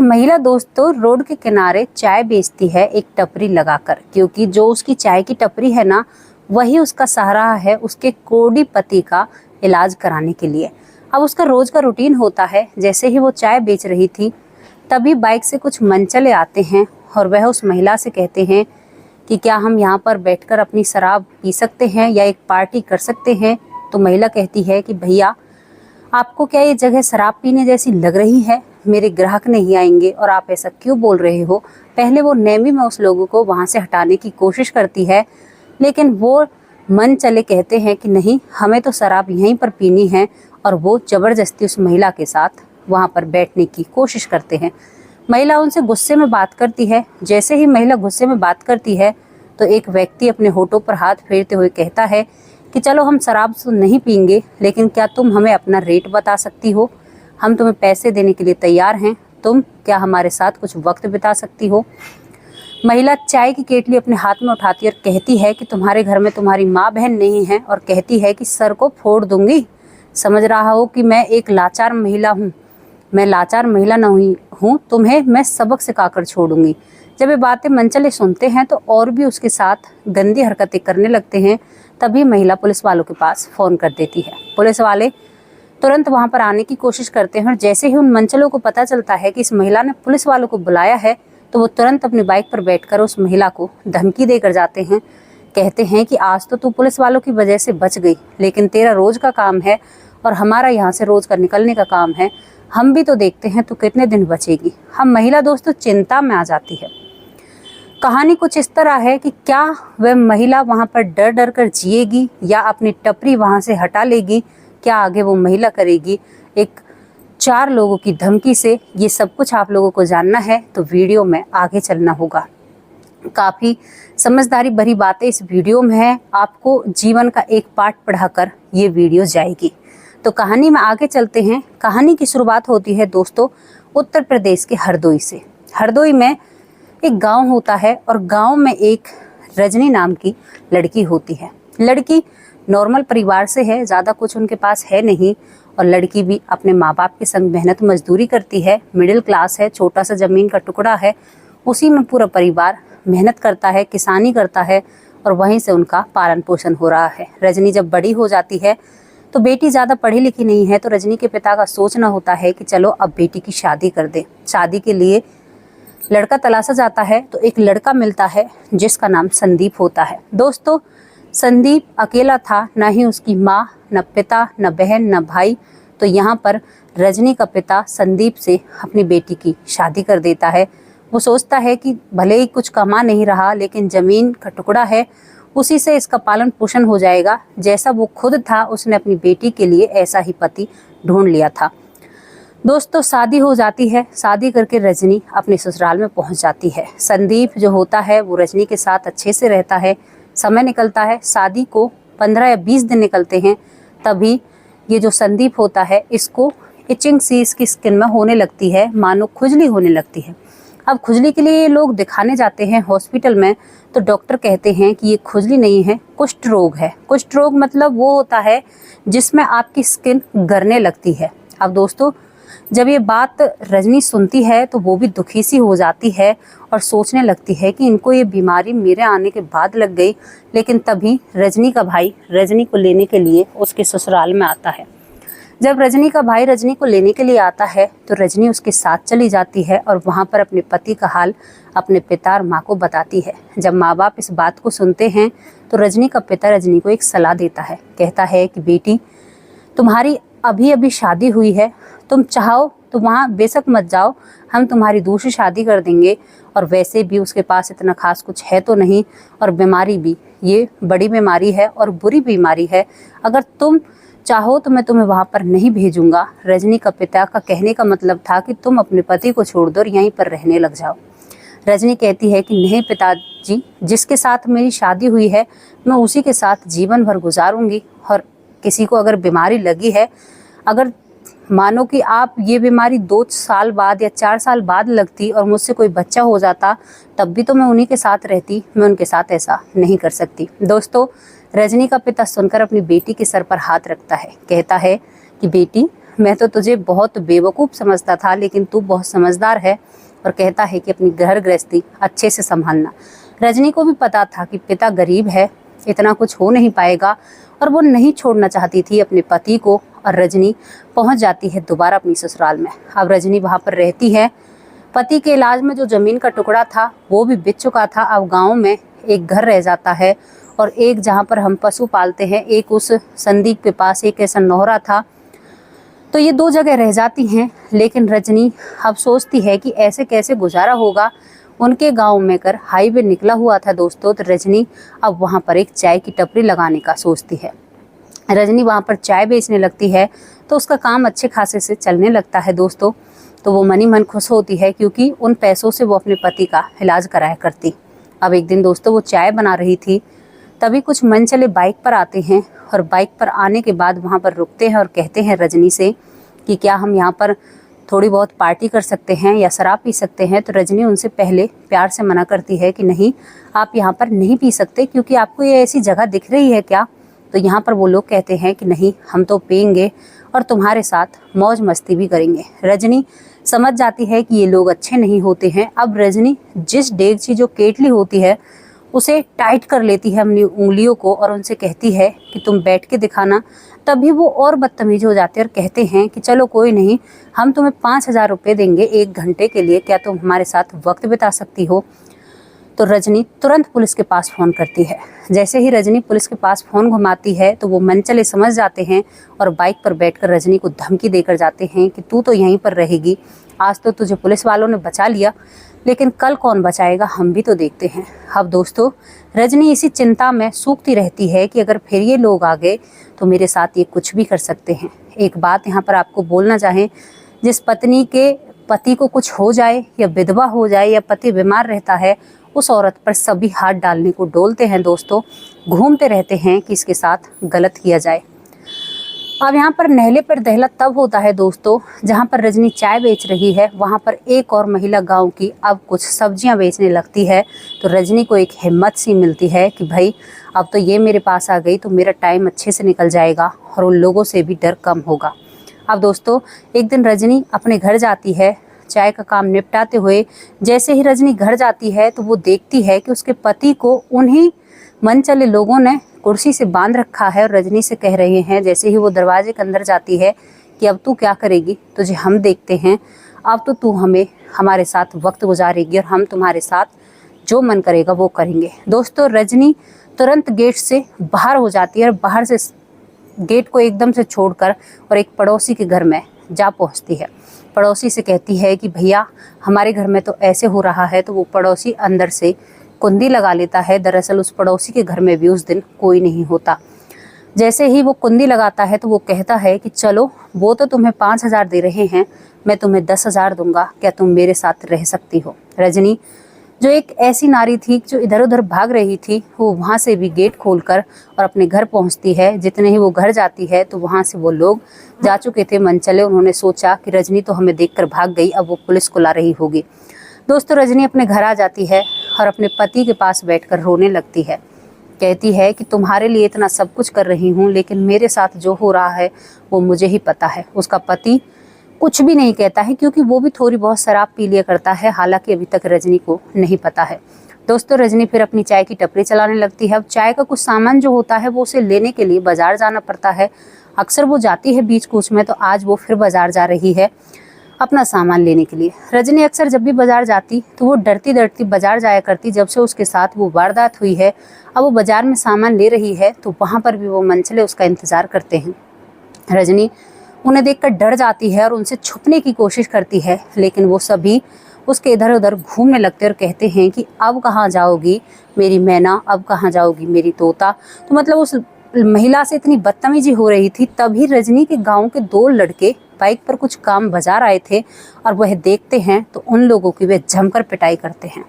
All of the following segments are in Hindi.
महिला दोस्तों रोड के किनारे चाय बेचती है एक टपरी लगाकर, क्योंकि जो उसकी चाय की टपरी है ना, वही उसका सहारा है उसके कोढ़ी पति का इलाज कराने के लिए। अब उसका रोज का रूटीन होता है, जैसे ही वो चाय बेच रही थी तभी बाइक से कुछ मनचले आते हैं और वह उस महिला से कहते हैं कि क्या हम यहाँ पर बैठकर अपनी शराब पी सकते हैं या एक पार्टी कर सकते हैं। तो महिला कहती है कि भैया, आपको क्या ये जगह शराब पीने जैसी लग रही है? मेरे ग्राहक नहीं आएंगे और आप ऐसा क्यों बोल रहे हो? पहले वो नेमी में उस लोगों को वहाँ से हटाने की कोशिश करती है, लेकिन वो मन चले कहते हैं कि नहीं, हमें तो शराब यहीं पर पीनी है, और वो ज़बरदस्ती उस महिला के साथ वहाँ पर बैठने की कोशिश करते हैं। महिला उनसे गुस्से में बात करती है। जैसे ही महिला गुस्से में बात करती है तो एक व्यक्ति अपने होठों पर हाथ फेरते हुए कहता है कि चलो हम शराब तो नहीं पीएंगे, लेकिन क्या तुम हमें अपना रेट बता सकती हो? हम तुम्हें पैसे देने के लिए तैयार हैं, तुम क्या हमारे साथ कुछ वक्त बिता सकती हो? महिला चाय की केतली अपने हाथ में उठाती है और कहती है कि तुम्हारे घर में तुम्हारी माँ बहन नहीं है, और कहती है कि सर को फोड़ दूंगी। समझ रहा हो कि मैं एक लाचार महिला हूँ? मैं लाचार महिला नहीं हूँ, तुम्हें मैं सबक सिखाकर छोड़ूंगी। जब ये बातें मनचले सुनते हैं तो और भी उसके साथ गंदी हरकतें करने लगते हैं। तभी महिला पुलिस वालों के पास फ़ोन कर देती है। पुलिस वाले तुरंत वहां पर आने की कोशिश करते हैं, और जैसे ही उन मनचलों को पता चलता है कि इस महिला ने पुलिस वालों को बुलाया है तो वो तुरंत अपनी बाइक पर बैठकर उस महिला को धमकी देकर जाते हैं। कहते हैं कि आज तो तू पुलिस वालों की वजह से बच गई, लेकिन तेरा रोज का काम है और हमारा यहाँ से रोज का निकलने का काम है। हम भी तो देखते हैं तू कितने दिन बचेगी। हम महिला दोस्तों चिंता में आ जाती है। कहानी कुछ इस तरह है कि क्या वह महिला वहाँ पर डर डर कर जिएगी या अपनी टपरी वहाँ से हटा लेगी? क्या आगे वो महिला करेगी एक 4 लोगों की धमकी से? ये सब कुछ आप लोगों को जानना है तो वीडियो में आगे चलना होगा। काफ़ी समझदारी भरी बातें इस वीडियो में है। आपको जीवन का एक पाठ पढ़ाकर ये वीडियो जाएगी। तो कहानी में आगे चलते हैं। कहानी की शुरुआत होती है दोस्तों उत्तर प्रदेश के हरदोई से। हरदोई में एक गांव होता है और गांव में एक रजनी नाम की लड़की होती है। लड़की नॉर्मल परिवार से है, ज़्यादा कुछ उनके पास है नहीं, और लड़की भी अपने माँ बाप के संग मेहनत मजदूरी करती है। मिडिल क्लास है, छोटा सा ज़मीन का टुकड़ा है, उसी में पूरा परिवार मेहनत करता है, किसानी करता है, और वहीं से उनका पालन पोषण हो रहा है। रजनी जब बड़ी हो जाती है तो बेटी ज़्यादा पढ़ी लिखी नहीं है, तो रजनी के पिता का सोचना होता है कि चलो अब बेटी की शादी कर दे। शादी के लिए लड़का तलाशा जाता है तो एक लड़का मिलता है जिसका नाम संदीप होता है। दोस्तों संदीप अकेला था, ना ही उसकी माँ, न पिता, न बहन, न भाई। तो यहाँ पर रजनी का पिता संदीप से अपनी बेटी की शादी कर देता है। वो सोचता है कि भले ही कुछ कमा नहीं रहा, लेकिन ज़मीन का टुकड़ा है, उसी से इसका पालन पोषण हो जाएगा। जैसा वो खुद था, उसने अपनी बेटी के लिए ऐसा ही पति ढूंढ लिया था। दोस्तों शादी हो जाती है। शादी करके रजनी अपने ससुराल में पहुंच जाती है। संदीप जो होता है वो रजनी के साथ अच्छे से रहता है। समय निकलता है, शादी को 15 या 20 दिन निकलते हैं। तभी ये जो संदीप होता है, इसको इचिंग सी इसकी स्किन में होने लगती है, मानो खुजली होने लगती है। अब खुजली के लिए ये लोग दिखाने जाते हैं हॉस्पिटल में, तो डॉक्टर कहते हैं कि ये खुजली नहीं है, कुष्ठ रोग है। कुष्ठ रोग मतलब वो होता है जिसमें आपकी स्किन गरने लगती है। अब दोस्तों जब ये बात रजनी सुनती है तो वो भी दुखी सी हो जाती है और सोचने लगती है कि इनको ये बीमारी मेरे आने के बाद लग गई। लेकिन तभी रजनी का भाई रजनी को लेने के लिए उसके ससुराल में आता है। जब रजनी का भाई रजनी को लेने के लिए आता है तो रजनी उसके साथ चली जाती है और वहाँ पर अपने पति का हाल अपने पिता और माँ को बताती है। जब माँ बाप इस बात को सुनते हैं तो रजनी का पिता रजनी को एक सलाह देता है। कहता है कि बेटी, तुम्हारी अभी अभी शादी हुई है, तुम चाहो तो वहाँ बेशक मत जाओ, हम तुम्हारी दूसरी शादी कर देंगे। और वैसे भी उसके पास इतना खास कुछ है तो नहीं, और बीमारी भी ये बड़ी बीमारी है और बुरी बीमारी है। अगर तुम चाहो तो मैं तुम्हें वहाँ पर नहीं भेजूंगा। रजनी का पिता का कहने का मतलब था कि तुम अपने पति को छोड़ दो और यहीं पर रहने लग जाओ। रजनी कहती है कि नहीं पिताजी, जिसके साथ मेरी शादी हुई है मैं उसी के साथ जीवन भर गुजारूंगी, और किसी को अगर बीमारी लगी है, अगर मानो कि आप ये बीमारी 2 साल बाद या 4 साल बाद लगती और मुझसे कोई बच्चा हो जाता, तब भी तो मैं उन्हीं के साथ रहती। मैं उनके साथ ऐसा नहीं कर सकती। दोस्तों रजनी का पिता सुनकर अपनी बेटी के सर पर हाथ रखता है। कहता है कि बेटी, मैं तो तुझे बहुत बेवकूफ़ समझता था, लेकिन तू बहुत समझदार है। और कहता है कि अपनी घर गृहस्थी अच्छे से संभालना। रजनी को भी पता था कि पिता गरीब है, इतना कुछ हो नहीं पाएगा, और वो नहीं छोड़ना चाहती थी अपने पति को। और रजनी पहुंच जाती है दोबारा अपनी ससुराल में। अब रजनी वहां पर रहती है। पति के इलाज में जो जमीन का टुकड़ा था वो भी बिक चुका था। अब गांव में एक घर रह जाता है, और एक जहां पर हम पशु पालते हैं, एक उस संदीप के पास एक ऐसा नौहरा था। तो ये 2 जगह रह जाती हैं। लेकिन रजनी अब सोचती है कि ऐसे कैसे गुजारा होगा। उनके गांव में कर हाईवे निकला हुआ था दोस्तों। तो रजनी अब वहां पर एक चाय की टपरी लगाने का सोचती है। रजनी वहां पर चाय बेचने लगती है, तो उसका काम अच्छे खासे से चलने लगता है दोस्तों। तो वो मनी मन खुश होती है, क्योंकि उन पैसों से वो अपने पति का इलाज कराया करती। अब एक दिन दोस्तों वो चाय बना रही थी, तभी कुछ मनचले बाइक पर आते हैं। और बाइक पर आने के बाद वहाँ पर रुकते हैं और कहते हैं रजनी से कि क्या हम यहाँ पर थोड़ी बहुत पार्टी कर सकते हैं या शराब पी सकते हैं। तो रजनी उनसे पहले प्यार से मना करती है कि नहीं, आप यहाँ पर नहीं पी सकते, क्योंकि आपको ये ऐसी जगह दिख रही है क्या। तो यहाँ पर वो लोग कहते हैं कि नहीं, हम तो पियेंगे और तुम्हारे साथ मौज मस्ती भी करेंगे। रजनी समझ जाती है कि ये लोग अच्छे नहीं होते हैं। अब रजनी जिस डेगची जो केटली होती है उसे टाइट कर लेती है अपनी उंगलियों को, और उनसे कहती है कि तुम बैठ के दिखाना। तभी वो और बदतमीज हो जाते हैं और कहते हैं कि चलो कोई नहीं, हम तुम्हें 5,000 रुपये देंगे 1 घंटे के लिए, क्या तुम हमारे साथ वक्त बिता सकती हो। तो रजनी तुरंत पुलिस के पास फ़ोन करती है। जैसे ही रजनी पुलिस के पास फ़ोन घुमाती है तो वो मनचले समझ जाते हैं और बाइक पर बैठकर रजनी को धमकी देकर जाते हैं कि तू तो यहीं पर रहेगी, आज तो तुझे पुलिस वालों ने बचा लिया, लेकिन कल कौन बचाएगा, हम भी तो देखते हैं। अब दोस्तों रजनी इसी चिंता में सूखती रहती है कि अगर फिर ये लोग आ गए तो मेरे साथ ये कुछ भी कर सकते हैं। एक बात यहाँ पर आपको बोलना चाहें, जिस पत्नी के पति को कुछ हो जाए या विधवा हो जाए या पति बीमार रहता है, उस औरत पर सभी हाथ डालने को डोलते हैं दोस्तों, घूमते रहते हैं कि इसके साथ गलत किया जाए। अब यहाँ पर नहले पर दहला तब होता है दोस्तों जहाँ पर रजनी चाय बेच रही है, वहाँ पर एक और महिला गांव की अब कुछ सब्जियाँ बेचने लगती है। तो रजनी को एक हिम्मत सी मिलती है कि भाई अब तो ये मेरे पास आ गई तो मेरा टाइम अच्छे से निकल जाएगा और उन लोगों से भी डर कम होगा। अब दोस्तों एक दिन रजनी अपने घर जाती है, चाय का काम निपटाते हुए। जैसे ही रजनी घर जाती है तो वो देखती है कि उसके पति को उन्हीं मनचले लोगों ने कुर्सी से बांध रखा है और रजनी से कह रहे हैं, जैसे ही वो दरवाजे के अंदर जाती है, कि अब तू क्या करेगी, तुझे हम देखते हैं, अब तो तू हमारे साथ वक्त गुजारेगी और हम तुम्हारे साथ जो मन करेगा वो करेंगे। दोस्तों रजनी तुरंत गेट से बाहर हो जाती है और बाहर से गेट को एकदम से छोड़कर और एक पड़ोसी के घर में जा पहुंचती है। पड़ोसी से कहती है कि भैया हमारे घर में तो ऐसे हो रहा है। तो वो पड़ोसी अंदर से कुंडी लगा लेता है। दरअसल उस पड़ोसी के घर में भी उस दिन कोई नहीं होता। जैसे ही वो कुंडी लगाता है तो वो कहता है कि चलो, वो तो तुम्हें 5,000 दे रहे हैं, मैं तुम्हें 10,000 दूंगा, क्या तुम मेरे साथ रह सकती हो। रजनी जो एक ऐसी नारी थी जो इधर उधर भाग रही थी, वो वहाँ से भी गेट खोलकर और अपने घर पहुँचती है। जितने ही वो घर जाती है तो वहाँ से वो लोग जा चुके थे मनचले। उन्होंने सोचा कि रजनी तो हमें देखकर भाग गई, अब वो पुलिस को ला रही होगी। दोस्तों रजनी अपने घर आ जाती है और अपने पति के पास बैठकर रोने लगती है। कहती है कि तुम्हारे लिए इतना सब कुछ कर रही हूँ, लेकिन मेरे साथ जो हो रहा है वो मुझे ही पता है। उसका पति कुछ भी नहीं कहता है, क्योंकि वो भी थोड़ी बहुत शराब पी लिया करता है, हालांकि अभी तक रजनी को नहीं पता है। दोस्तों रजनी फिर अपनी चाय की टपरी चलाने लगती है। अब चाय का कुछ सामान जो होता है वो उसे लेने के लिए बाजार जाना पड़ता है। अक्सर वो जाती है बीच कूच में, तो आज वो फिर बाजार जा रही है अपना सामान लेने के लिए। रजनी अक्सर जब भी बाजार जाती तो वो डरती डरती बाजार जाया करती। जब से उसके साथ वो वारदात हुई है, अब वो बाजार में सामान ले रही है तो वहाँ पर भी वो मनचले उसका इंतज़ार करते हैं। रजनी उन्हें देखकर डर जाती है और उनसे छुपने की कोशिश करती है, लेकिन वो सभी उसके इधर उधर घूमने लगते और कहते हैं कि अब कहाँ जाओगी मेरी मैना, अब कहाँ जाओगी मेरी तोता। तो मतलब उस महिला से इतनी बदतमीजी हो रही थी। तभी रजनी के गांव के 2 लड़के बाइक पर कुछ काम बाजार आए थे और वह देखते हैं तो उन लोगों की वे जमकर पिटाई करते हैं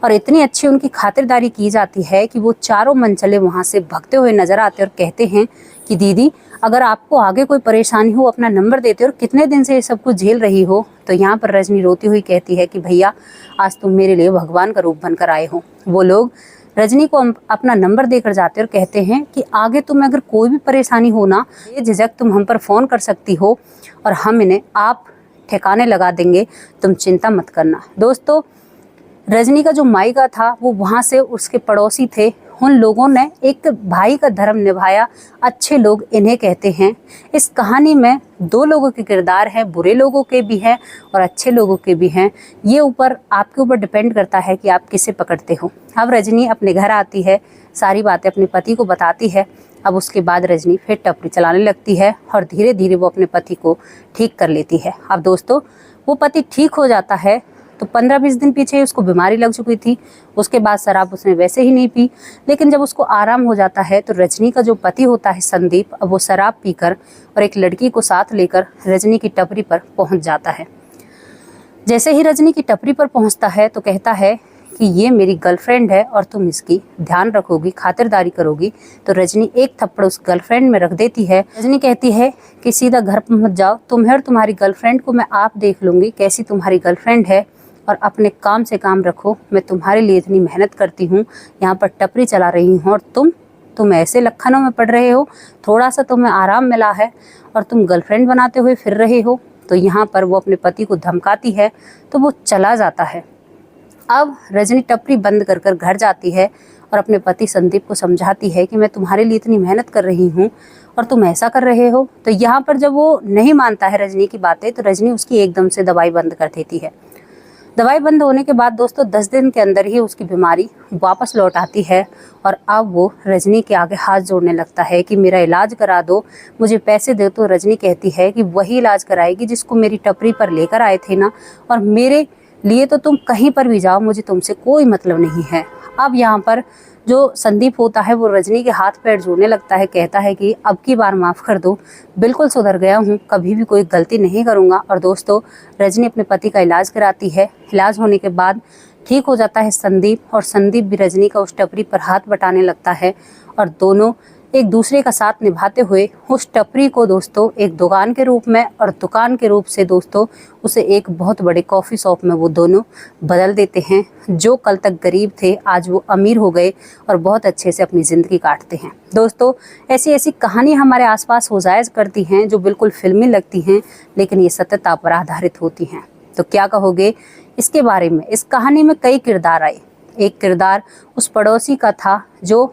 और इतनी अच्छी उनकी खातिरदारी की जाती है कि वो चारों मनचले वहां से भागते हुए नजर आते और कहते हैं कि दीदी अगर आपको आगे कोई परेशानी हो अपना नंबर देते और कितने दिन से ये सब कुछ झेल रही हो। तो यहाँ पर रजनी रोती हुई कहती है कि भैया आज तुम मेरे लिए भगवान का रूप बनकर आए हो। वो लोग रजनी को हम अपना नंबर देकर जाते हैं और कहते हैं कि आगे तुम्हें अगर कोई भी परेशानी हो ना, ये झिझक तुम हम पर फ़ोन कर सकती हो और हम इन्हें आप ठिकाने लगा देंगे, तुम चिंता मत करना। दोस्तों, रजनी का जो मायका था वो वहाँ से उसके पड़ोसी थे, उन लोगों ने एक भाई का धर्म निभाया, अच्छे लोग इन्हें कहते हैं। इस कहानी में दो लोगों के किरदार हैं, बुरे लोगों के भी हैं और अच्छे लोगों के भी हैं। ये ऊपर आपके ऊपर डिपेंड करता है कि आप किसे पकड़ते हो। अब रजनी अपने घर आती है, सारी बातें अपने पति को बताती है। अब उसके बाद रजनी फिर टपरी चलाने लगती है और धीरे धीरे वो अपने पति को ठीक कर लेती है। अब दोस्तों, वो पति ठीक हो जाता है तो 15-20 दिन पीछे उसको बीमारी लग चुकी थी। उसके बाद शराब उसने वैसे ही नहीं पी, लेकिन जब उसको आराम हो जाता है तो रजनी का जो पति होता है संदीप, अब वो शराब पीकर और एक लड़की को साथ लेकर रजनी की टपरी पर पहुंच जाता है। जैसे ही रजनी की टपरी पर पहुंचता है तो कहता है कि ये मेरी गर्लफ्रेंड है और तुम इसकी ध्यान रखोगी, खातिरदारी करोगी। तो रजनी एक थप्पड़ उस गर्लफ्रेंड में रख देती है। रजनी कहती है कि सीधा घर पर मत जाओ, तुम्हें और तुम्हारी गर्लफ्रेंड को मैं आप देख लूँगी कैसी तुम्हारी गर्लफ्रेंड है, और अपने काम से काम रखो। मैं तुम्हारे लिए इतनी मेहनत करती हूँ, यहाँ पर टपरी चला रही हूँ और तुम ऐसे लखनऊ में पड़ रहे हो, थोड़ा सा तुम्हें आराम मिला है और तुम गर्लफ्रेंड बनाते हुए फिर रहे हो। तो यहाँ पर वो अपने पति को धमकाती है तो वो चला जाता है। अब रजनी टपरी बंद कर कर घर जाती है और अपने पति संदीप को समझाती है कि मैं तुम्हारे लिए इतनी मेहनत कर रही हूँ और तुम ऐसा कर रहे हो। तो यहाँ पर जब वो नहीं मानता है रजनी की बातें, तो रजनी उसकी एकदम से दवाई बंद कर देती है। दवाई बंद होने के बाद दोस्तों 10 दिन के अंदर ही उसकी बीमारी वापस लौट आती है और अब वो रजनी के आगे हाथ जोड़ने लगता है कि मेरा इलाज करा दो, मुझे पैसे दे। तो रजनी कहती है कि वही इलाज कराएगी जिसको मेरी टपरी पर लेकर आए थे ना, और मेरे लिए तो तुम कहीं पर भी जाओ, मुझे तुमसे कोई मतलब नहीं है। अब यहाँ पर जो संदीप होता है वो रजनी के हाथ पैर जोड़ने लगता है, कहता है कि अब की बार माफ़ कर दो, बिल्कुल सुधर गया हूँ, कभी भी कोई गलती नहीं करूँगा। और दोस्तों, रजनी अपने पति का इलाज कराती है। इलाज होने के बाद ठीक हो जाता है संदीप, और संदीप भी रजनी का उस टपरी पर हाथ बटाने लगता है और दोनों एक दूसरे का साथ निभाते हुए उस टपरी को दोस्तों एक दुकान के रूप में और दुकान के रूप से दोस्तों उसे एक बहुत बड़े कॉफ़ी शॉप में वो दोनों बदल देते हैं। जो कल तक गरीब थे आज वो अमीर हो गए और बहुत अच्छे से अपनी ज़िंदगी काटते हैं। दोस्तों, ऐसी ऐसी कहानी हमारे आसपास हो जाया करती हैं जो बिल्कुल फिल्मी लगती हैं, लेकिन ये सत्यता पर आधारित होती हैं। तो क्या कहोगे इसके बारे में? इस कहानी में कई किरदार आए। एक किरदार उस पड़ोसी का था जो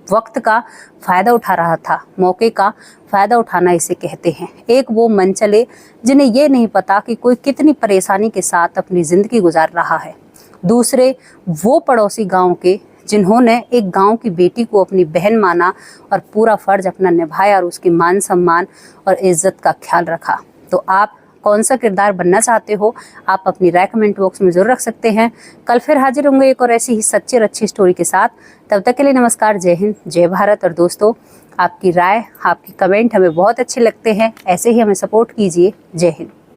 वक्त का फ़ायदा उठा रहा था, मौके का फ़ायदा उठाना इसे कहते हैं। एक वो मनचले जिन्हें ये नहीं पता कि कोई कितनी परेशानी के साथ अपनी ज़िंदगी गुजार रहा है। दूसरे वो पड़ोसी गांव के जिन्होंने एक गांव की बेटी को अपनी बहन माना और पूरा फ़र्ज अपना निभाया और उसकी मान सम्मान और इज़्ज़त का ख्याल रखा। तो आप कौन सा किरदार बनना चाहते हो, आप अपनी राय कमेंट बॉक्स में ज़रूर रख सकते हैं। कल फिर हाजिर होंगे एक और ऐसी ही सच्ची और अच्छी स्टोरी के साथ। तब तक के लिए नमस्कार, जय हिंद, जय भारत। और दोस्तों, आपकी राय, आपकी कमेंट हमें बहुत अच्छे लगते हैं, ऐसे ही हमें सपोर्ट कीजिए। जय हिंद।